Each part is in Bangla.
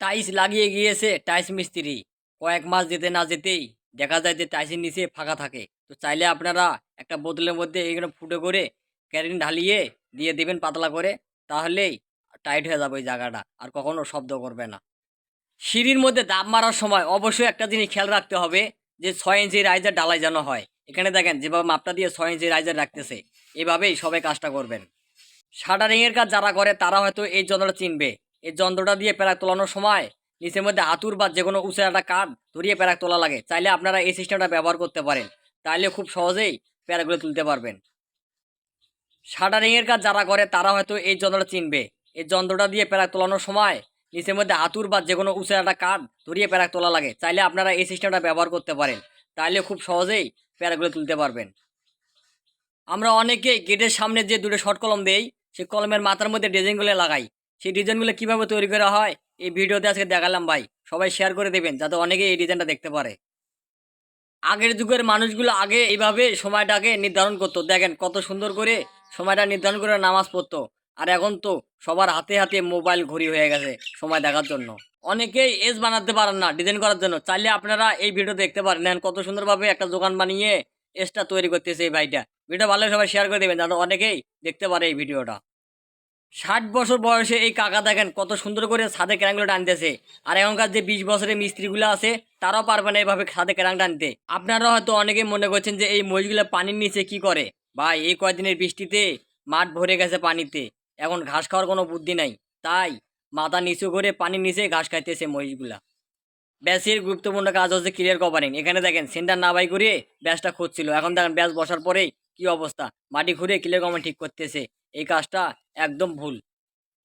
টাইলস লাগিয়ে গিয়েছে টাইলস মিস্ত্রি। কয়েক মাস যেতে না যেতেই দেখা যায় যে টাইলসের নিচে ফাঁকা থাকে। তো চাইলে আপনারা একটা বোতলের মধ্যে এখানে ফুটো করে ক্যারিন ঢালিয়ে দিয়ে দেবেন পাতলা করে, তাহলেই টাইট হয়ে যাবে ওই জায়গাটা, আর কখনো শব্দ করবে না। সিঁড়ির মধ্যে দাব মারার সময় অবশ্যই একটা জিনিস খেয়াল রাখতে হবে, যে 6 ইঞ্চি রাইজার ঢালাই যেন হয়। এখানে দেখেন যেভাবে মাপটা দিয়ে 6 ইঞ্চি রাইজার রাখতেছে, এভাবেই সবাই কাজটা করবেন। শাটারিংয়ের কাজ যারা করে তারা হয়তো এই যন্ত্রটা চিনবে। এই যন্ত্রটা দিয়ে প্যারাক তোলানোর সময় নিচের মধ্যে হাতুর বা যে কোনো উঁচু একটা কাঠ ধরিয়ে প্যারাক তোলা লাগে। চাইলে আপনারা এই সিস্টেমটা ব্যবহার করতে পারেন, তাহলে খুব সহজেই প্যারাকগুলো তুলতে পারবেন। শাটারিংয়ের কাজ যারা করে তারা হয়তো এই যন্ত্রটা চিনবে। এই যন্ত্রটা দিয়ে প্যারাক তোলানোর সময় নিচের মধ্যে হাতুর বা যে কোনো উঁচু একটা কাঠ ধরিয়ে প্যারাক তোলা লাগে। চাইলে আপনারা এই সিস্টেমটা ব্যবহার করতে পারেন, তাহলে খুব সহজেই প্যারাকগুলো তুলতে পারবেন। আমরা অনেকেই গেটের সামনে যে দুটো শর্ট কলম দেই, সেই কলমের মাথার মধ্যে ডিজাইনগুলো লাগাই। সেই ডিজাইনগুলো কিভাবে তৈরি করা হয় এই ভিডিওতে আজকে দেখালাম ভাই। সবাই শেয়ার করে দেবেন যাতে অনেকেই এই ডিজাইনটা দেখতে পারে। আগের যুগের মানুষগুলো আগে এইভাবে সময়টাকে নির্ধারণ করতো, দেখেন কত সুন্দর করে সময়টা নির্ধারণ করে নামাজ পড়তো। আর এখন তো সবার হাতে হাতে মোবাইল ঘড়ি হয়ে গেছে সময় দেখার জন্য। অনেকেই এজ বানাতে পারেন না ডিজাইন করার জন্য, চাইলে আপনারা এই ভিডিও দেখতে পারেন। দেখেন কত সুন্দরভাবে একটা দোকান বানিয়ে এজটা তৈরি করতেছে এই ভাইটা। ভিডিও ভালো সবাই শেয়ার করে দেবেন যাতে অনেকেই দেখতে পারে এই ভিডিওটা। 60 বছর বয়সে এই কাকা দেখেন কত সুন্দর করে ছাদে ক্যারাংগুলো টানতেছে। আর এখনকার যে 20 বছরের মিস্ত্রিগুলো আছে তারাও পারবে না এইভাবে ছাদে ক্যারাং টানতে। আপনারা হয়তো অনেকে মনে করছেন যে এই মহিষগুলো পানির নিচে কি করে। ভাই এই কয়েকদিনের বৃষ্টিতে মাঠ ভরে গেছে পানিতে, এখন ঘাস খাওয়ার কোনো বুদ্ধি নাই, তাই মাথা নিচু করে পানির নিচে ঘাস খাইতেছে মহিষগুলা। ব্যাসের গুরুত্বপূর্ণ কাজ হচ্ছে ক্লিয়ার কভারিং। এখানে দেখেন সেন্টার না বাই করে ব্যাসটা খুঁজছিল, এখন দেখেন ব্যাস বসার পরেই কি অবস্থা, মাটি ঘুরে ক্লিয়ার কভারিং ঠিক করতেছে। এই কাজটা একদম ভুল।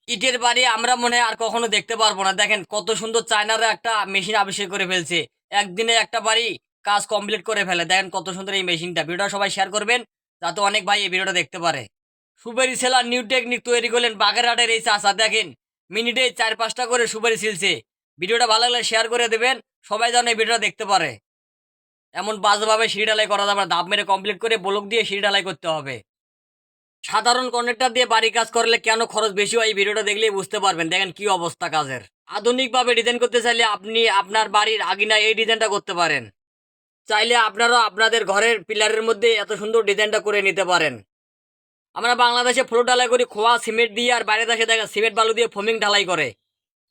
ইটের বাড়ি আমরা মনে হয় আর কখনো দেখতে পারবো না। দেখেন কত সুন্দর চায়নারা একটা মেশিন আবিষ্কার করে ফেলছে, একদিনে একটা বাড়ি কাজ কমপ্লিট করে ফেলে। দেখেন কত সুন্দর এই মেশিনটা। ভিডিওটা সবাই শেয়ার করবেন যাতে অনেক ভাই এই ভিডিওটা দেখতে পারে। সুপারি সেলার নিউ টেকনিক তৈরি করলেন বাগেরহাটের এই চাষা। দেখেন মিনিটে 4-5টা করে সুপারি ছিলছে। ভিডিওটা ভালো লাগলে শেয়ার করে দেবেন, সবাই যেন এই ভিডিওটা দেখতে পারে। এমন বাজেভাবে সিঁড়ি ঢালাই করা যাবে না, ধাপ মেরে কমপ্লিট করে ব্লক দিয়ে সিঁড়ি ঢালাই করতে হবে। সাধারণ কন্ট্রাক্টর দিয়ে বাড়ি কাজ করলে কেন খরচ বেশি হয় এই ভিডিওটা দেখলেই বুঝতে পারবেন। দেখেন কি অবস্থা কাজের। আধুনিকভাবে ডিজাইন করতে চাইলে আপনি আপনার বাড়ির আগিনা এই ডিজাইনটা করতে পারেন। চাইলে আপনারাও আপনাদের ঘরের পিলারের মধ্যে এত সুন্দর ডিজাইনটা করে নিতে পারেন। আমরা বাংলাদেশে ফ্লোর ঢালাই করি খোয়া সিমেন্ট দিয়ে, আর বাইরে দেশে দেখেন সিমেন্ট বালু দিয়ে ফোমিং ঢালাই করে।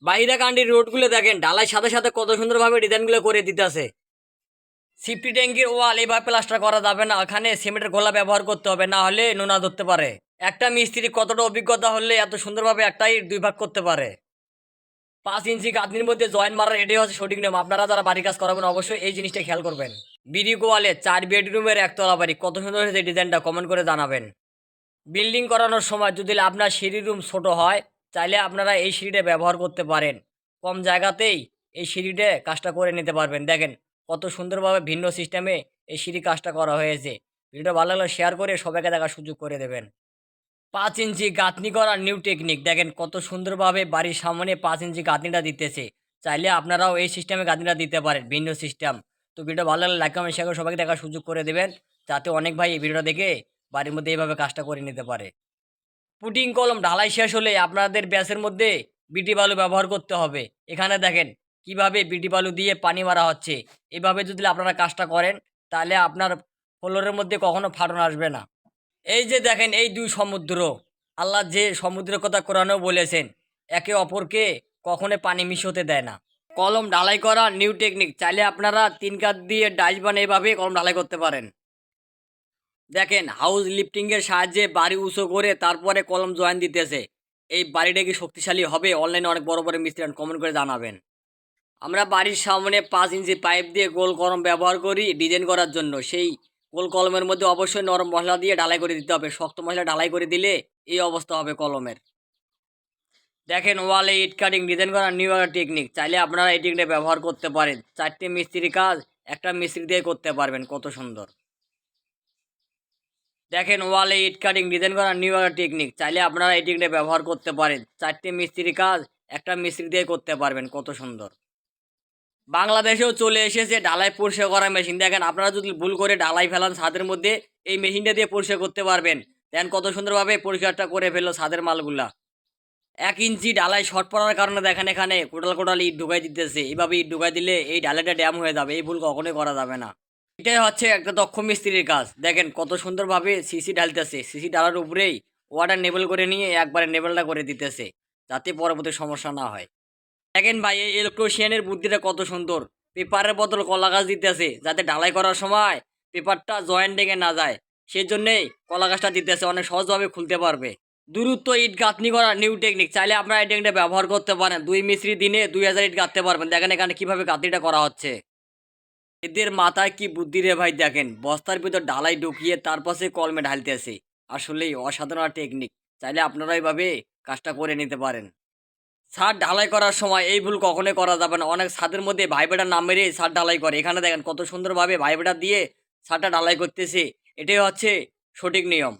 বাইরে কান্ট্রির রোডগুলো দেখেন ঢালাই সাথে সাথে কত সুন্দরভাবে ডিজাইনগুলো করে দিতেছে। সিফটি ট্যাঙ্কির ওয়াল এইভাবে প্লাস্টার করা যাবে না, ওখানে সিমেন্টের গোলা ব্যবহার করতে হবে, না হলে নোনা ধরতে পারে। একটা মিস্ত্রি কতটা অভিজ্ঞতা হলে এত সুন্দরভাবে একটাই দুই ভাগ করতে পারে। 5 ইঞ্চি গাঁথনির মধ্যে জয়েন্ট মারার এটাই হচ্ছে সঠিক নিয়ম। আপনারা যারা বাড়ি কাজ করাবেন অবশ্যই এই জিনিসটা খেয়াল করবেন। বিডি গোয়ালে 4 বেডরুমের একতলা বাড়ি কত সুন্দর হয়েছে ডিজাইনটা, কমেন্ট করে জানাবেন। বিল্ডিং করানোর সময় যদি আপনার সিঁড়ি রুম ছোট হয়, চাইলে আপনারা এই সিঁড়িটা ব্যবহার করতে পারেন। কম জায়গাতেই এই সিঁড়িতে কাজটা করে নিতে পারবেন। দেখেন কত সুন্দরভাবে ভিন্ন সিস্টেমে এই সিঁড়ি কাজটা করা হয়েছে। ভিডিওটা ভালো লাগলে শেয়ার করে সবাইকে দেখার সুযোগ করে দেবেন। 5 ইঞ্চি গাঁথনি করার নিউ টেকনিক। দেখেন কত সুন্দরভাবে বাড়ির সামনে 5 ইঞ্চি গাঁথনিটা দিতেছে। চাইলে আপনারাও এই সিস্টেমে গাঁথনিটা দিতে পারেন, ভিন্ন সিস্টেম। তো ভিডিও ভালো লাগলে লাইক কমেন্ট শেয়ার করে সবাইকে দেখার সুযোগ করে দেবেন, যাতে অনেক ভাই এই ভিডিওটা দেখে বাড়ির মধ্যে এইভাবে কাজটা করে নিতে পারে। পুটিং কলম ঢালাই শেষ হলে আপনাদের ব্যাসের মধ্যে বিটি বালু ব্যবহার করতে হবে। এখানে দেখেন কিভাবে বিটি বালু দিয়ে পানি মারা হচ্ছে। এভাবে যদি আপনারা কাজটা করেন তাহলে আপনার ফ্লোরের মধ্যে কখনো ফাটন আসবে না। এই যে দেখেন এই দুই সমুদ্র, আল্লাহ যে সমুদ্রের কথা কোরআনেও বলেছেন, একে অপরকে কখনো পানি মিশতে দেয় না। কলম ঢালাই করা নিউ টেকনিক। চাইলে আপনারা 3 কাঠ দিয়ে ডাইস বানিয়ে এভাবে কলম ঢালাই করতে পারেন। দেখেন হাউস লিফটিংয়ের সাহায্যে বাড়ি উঁচু করে তারপরে কলম জয়েন দিতেছে। এই বাড়িটা কি শক্তিশালী হবে? অনলাইনে অনেক বড় বড় মিস্ত্রি কমেন্ট করে জানাবেন। আমরা বাড়ির সামনে 5 ইঞ্চি পাইপ দিয়ে গোল কলম ব্যবহার করি ডিজাইন করার জন্য। সেই গোল কলমের মধ্যে অবশ্যই নরম মশলা দিয়ে ঢালাই করে দিতে হবে। শক্ত মশলা ঢালাই করে দিলে এই অবস্থা হবে কলমের। দেখেন ওয়ালে ইট কাটিং ডিজাইন করার নিউ একটা টেকনিক। চাইলে আপনারা এই টেকনিকটা ব্যবহার করতে পারেন। 4টে মিস্ত্রি কাজ একটা মিস্ত্রি দিয়ে করতে পারবেন, কত সুন্দর। দেখেন ওয়ালে ইট কাটিং ডিজাইন করার নিউ একটা টেকনিক। চাইলে আপনারা এই টেকনিকটা ব্যবহার করতে পারেন। 4টে মিস্ত্রি কাজ একটা মিস্ত্রি দিয়ে করতে পারবেন, কত সুন্দর। বাংলাদেশেও চলে এসেছে ঢালাই পরিষ্কার করা মেশিন। দেখেন আপনারা যদি ভুল করে ঢালাই ফেলান ছাদের মধ্যে, এই মেশিনটা দিয়ে পরিষ্কার করতে পারবেন। দেখেন কত সুন্দরভাবে পরিষ্কারটা করে ফেললো ছাদের মালগুলা। 1 ইঞ্চি ঢালাই শর্ট পড়ার কারণে দেখেন এখানে কোটাল কোটাল ইট ঢুকাই দিতেছে। এইভাবে ইট ঢুকাই দিলে এই ঢালাইটা ড্যাম হয়ে যাবে। এই ভুল কখনোই করা যাবে না। এটাই হচ্ছে একটা দক্ষ মিস্ত্রির কাজ। দেখেন কত সুন্দরভাবে সিসি ঢালতেছে। সিসি ঢালার উপরেই ওয়াটার নেবেল করে নিয়ে একবারে নেবেলটা করে দিতেছে, যাতে পরবর্তী সমস্যা না হয়। দেখেন ভাই এই ইলেকট্রিশিয়ানের বুদ্ধিটা কত সুন্দর। পেপারের বদল কলা গাছ দিতেছে, যাতে ঢালাই করার সময় পেপারটা জয়েন্ট ডেকে না যায়। সেই জন্যেই কলা গাছটা দিতেছে, অনেক সহজভাবে খুলতে পারবে। দূরত্ব ইট গাঁথনি করার নিউ টেকনিক, চাইলে আপনারা এই টেকনিকটা ব্যবহার করতে পারেন। 2 মিস্ত্রি দিনে 2000 ইট গাঁথতে পারবেন। দেখেন এখানে কিভাবে গাঁথনিটা করা হচ্ছে। এদের মাথায় কি বুদ্ধি রে ভাই, দেখেন বস্তার ভিতর ঢালাই ঢুকিয়ে তারপর সে কলমে ঢালতেছে। আসলেই অসাধারণ টেকনিক। চাইলে আপনারা এইভাবে কাজটা করে নিতে পারেন। ছাদ ঢালাই করার সময় এই ভুল কখনোই করা যাবে না। অনেক ছাদের মধ্যে ভাইবেটার নাম মেরে ছাদ ঢালাই করে। এখানে দেখেন কত সুন্দরভাবে ভাইবেটার দিয়ে ছাদটা ঢালাই করতেছে। এটাই হচ্ছে সঠিক নিয়ম।